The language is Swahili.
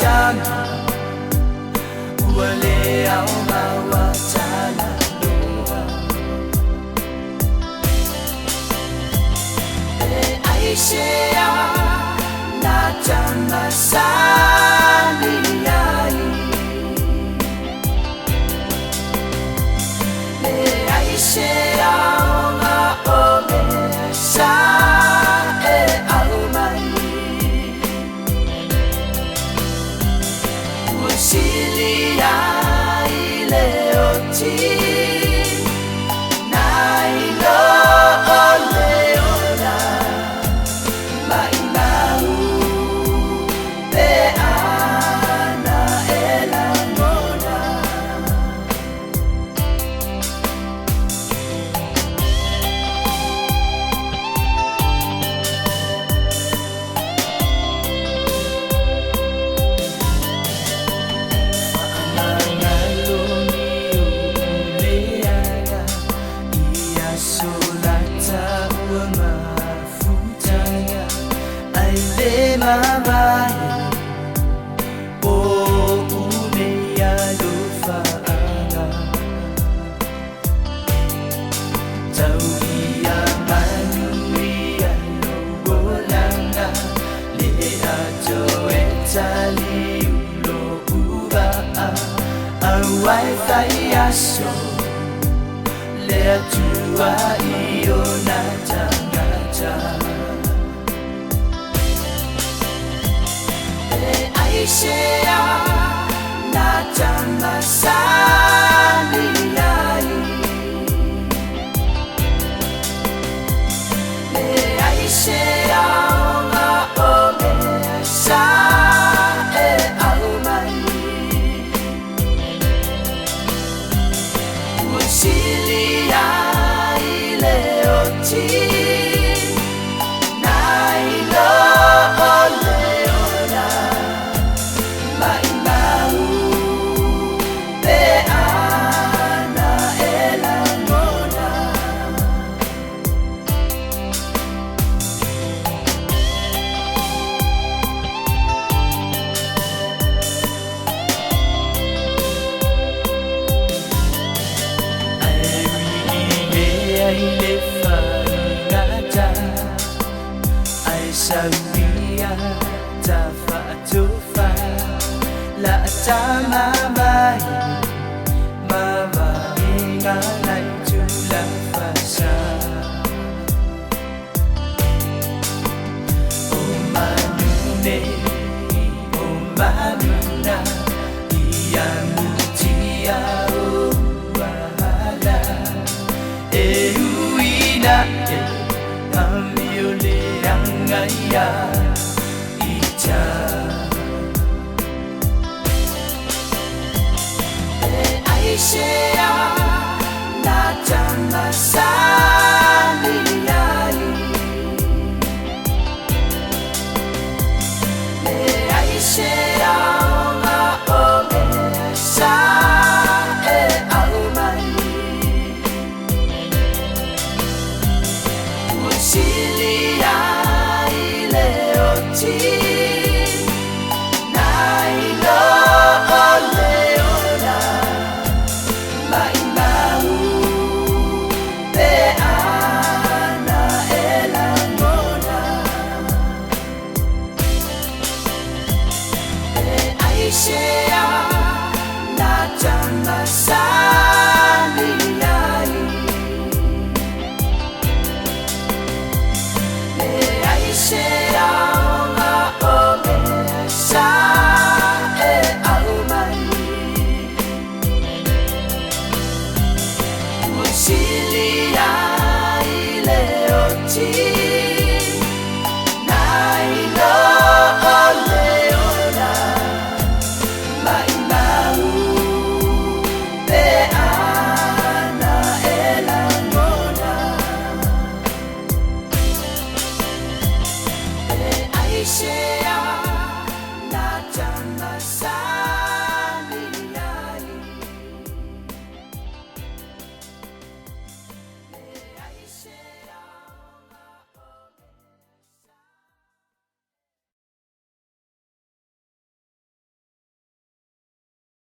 janga wale au mawatala lua Aishea na janga sani ai Aishea nga ome sa Silia ileoti na ilo oleona maimau pe ana elamona Mamae o umea lufaanga Tauia manuia logolanga Lea joe tali ulo uvaa Awai fai aso Lea tua io na tangata Aishea na janga sani ai Aishea nga ome sa aumai Musilia ileoti na ilo oleona Ile fangata ai sabia tafatufa la tamamai mama ingalai tula fasa o manune o manuna ia mutia Amiole angaya ita Aishea na janga sani ai Aishea nga ome sa Silia ileoti na ilo oleona maimau pe ana elamona Aishea